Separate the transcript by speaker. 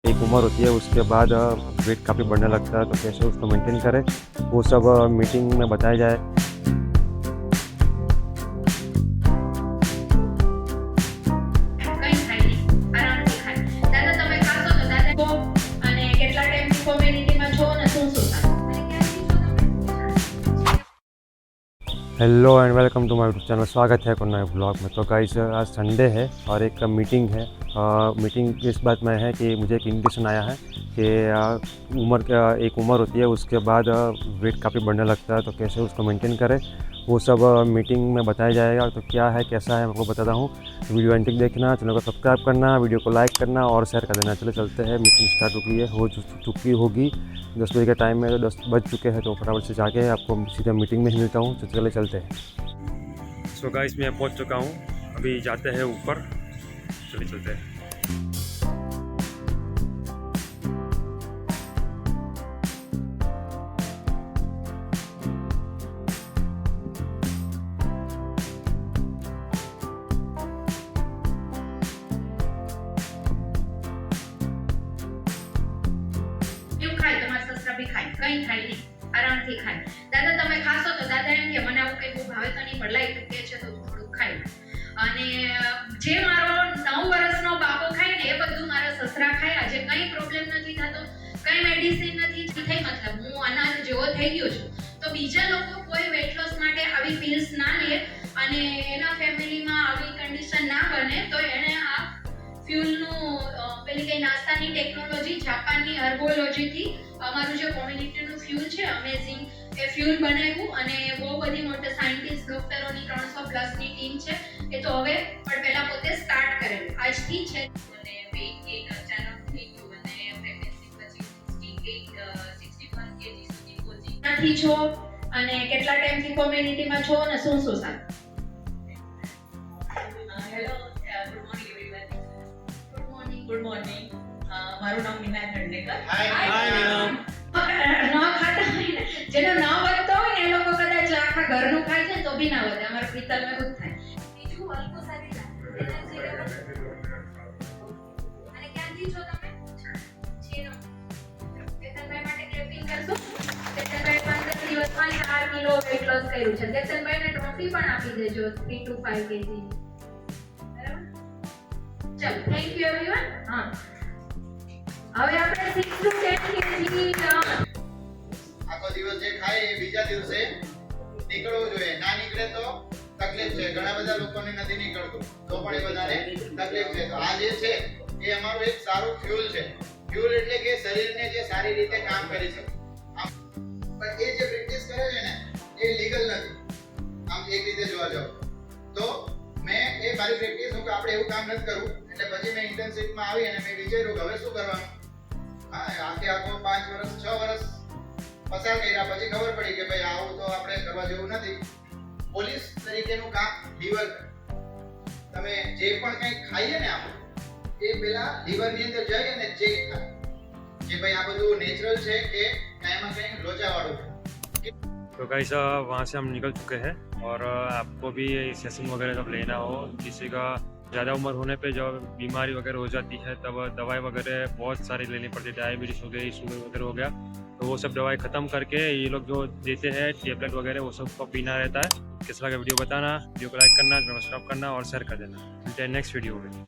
Speaker 1: एक उम्र होती है, उसके बाद वेट काफ़ी बढ़ने लगता है, तो कैसे उसको मेंटेन करें वो सब मीटिंग में बताया जाए।
Speaker 2: કંઈ થાય નહીં, આરામથી ખાય. દાદા તમે ખાશો તો દાદા કહો અને કેટલા ટાઈમથી કોમ્યુનિટીમાં છો અને શું શું થાય અને ક્યાંથી છો તમે.
Speaker 1: Hello and welcome to my YouTube channel. स्वागत है एक और नए ब्लॉग में। तो गाइस आज संडे है और एक मीटिंग है। मीटिंग इस बात में है कि मुझे एक इन्विटेशन आया है कि एक उम्र होती है, उसके बाद वेट काफ़ी बढ़ने लगता है, तो कैसे उसको मेंटेन करें वो सब मीटिंग में बताया जाएगा। तो क्या है कैसा है मैं आपको बताता हूँ। वीडियो एंड तक देखना, चैनल को सब्सक्राइब करना, वीडियो को लाइक करना और शेयर कर देना। चलो चलते हैं, मीटिंग स्टार्ट हो चुकी होगी। 10 बजे का टाइम है, तो 10 बज चुके हैं, तो फटाफट से जाके आपको सीधा मीटिंग में ही मिलता हूँ। तो चले चलते हैं। सो गाइस मैं पहुँच चुका हूँ, अभी जाते हैं ऊपर। चलिए चलते हैं।
Speaker 2: એવું ખાય તમારા સસરા બી ખાય, કંઈ થાય નહીં, આરામથી ખાય. દાદા તમે ખાશો તો દાદા એમ કે મને આવું કંઈ બહુ ભાવે તો નહીં, પણ લાઈ તું કે છે તો થોડુંક ખાઈ લે. અને જે મારો 9 વર્ષનો બાપો ખાય ને એ બધું મારા સસરા ખાય. આજે કંઈ પ્રોબ્લેમ નથી થતો, કંઈ મેડિસિન નથી થઈ, મતલબ હું અનાજ જેવો થઈ ગયો છું. તો બીજા લોકો કોઈ વેટ લોસ માટે આવી પિલ્સ ના લે અને એના ફેમિલીમાં આવી કન્ડિશન ના બને, તો એણે આ ફ્યુલનું પેલી કઈ નાસ્તાની ટેકનોલોજી જાપાનની હર્બોલોજીથી અમારું જે કોમ્યુનિટીનું ફ્યુલ છે અમેઝિંગ, એ ફ્યુલ બનાવ્યું. અને બહુ બધી મોટા સાયન્ટિસ્ટ ડોક્ટરોની 300+ ટીમ છે. એ તો હવે પણ પહેલા પોતે સ્ટાર્ટ કરેલું આજથી છે. અને વેઇટ ગેઇન અચાનક થઈ ગયું અને પ્રેગ્નન્સી પછી 61 kg સુધી પહોંચી. નથી છો અને કેટલા ટાઈમથી કોમ્યુનિટીમાં છો અને શું શું સારું.
Speaker 3: Hello good morning everyone.
Speaker 2: Good morning.
Speaker 3: Good morning. મારું નામ મીના દંડેકર.
Speaker 2: ન ખાતા હોય ને, જેનો ન વધતો હોય ને એ લોકો કદાચ આખા ઘરનું ખાય છે તો બી ના વધે. અમારા પિત્તલમાં એવું જ થાય. બીજું હલકો સારી એનર્જી લેવલ. અને ક્યાંથી છો તમે? ચીનો. કેતનભાઈ માટે ક્લેપિંગ કરશો. કેતનભાઈ 15 દિવસમાં 4 કિલો વેટ લોસ કર્યું છે. કેતનભાઈને ટ્રોફી પણ આપી દેજો 3 to 5 kg. બરાબર? ચલો થેન્ક યુ એવરીવન. હા, હવે આપણે 6 to 10 kg
Speaker 4: આખો દિવસ જે ખાય એ બીજા દિવસે નીકળવું જોઈએ. ના નીકળે તો તકલીફ છે. ઘણા બધા લોકોને નથી નીકળતું, તો પણ એ બધાને તકલીફ છે. તો આ જે છે એ અમારું એક સારું ફ્યુલ છે. ફ્યુલ એટલે કે શરીરને જે સારી રીતે કામ કરી શકે. પણ એ જે પ્રેક્ટિસ કરે છે ને એ લીગલ નથી. આમ એક રીતે જોવા જાવ તો મેં એ મારી પ્રેક્ટિસ હું કે આપણે એવું કામ નથી કરવું, એટલે પછી મેં ઇન્ટર્નશિપમાં આવી અને મેં વિચાર્યું કે હવે શું કરવાનું. આખો 5 વર્ષ 6 વર્ષ પસાર કર્યા પછી ખબર પડી કે ભાઈ આવું તો આપણે કરવા જેવું નથી. પોલીસ તરીકેનું કામ લીવર. તમે જે પણ કંઈ ખાઈએ ને આપણે એ પેલા લીવરની અંદર જઈ અને ચેક થાય કે ભાઈ આ બધું નેચરલ છે કે એમાં કંઈ લોચાવાળું છે.
Speaker 1: तो गाइस वहाँ से हम निकल चुके हैं और आपको भी सेशन वगैरह जब लेना हो, किसी का ज़्यादा उम्र होने पे जब बीमारी वगैरह हो जाती है तब दवाई वगैरह बहुत सारी लेनी पड़ती है। डायबिटीज़ हो गई, शुगर वगैरह हो गया, तो वो सब दवाई ख़त्म करके ये लोग जो देते हैं टेबलेट वगैरह वो सब को पीना रहता है। कैसा लगा वीडियो बताना, वीडियो को लाइक करना, सब्सक्राइब करना और शेयर कर देना। मिलते हैं नेक्स्ट वीडियो में।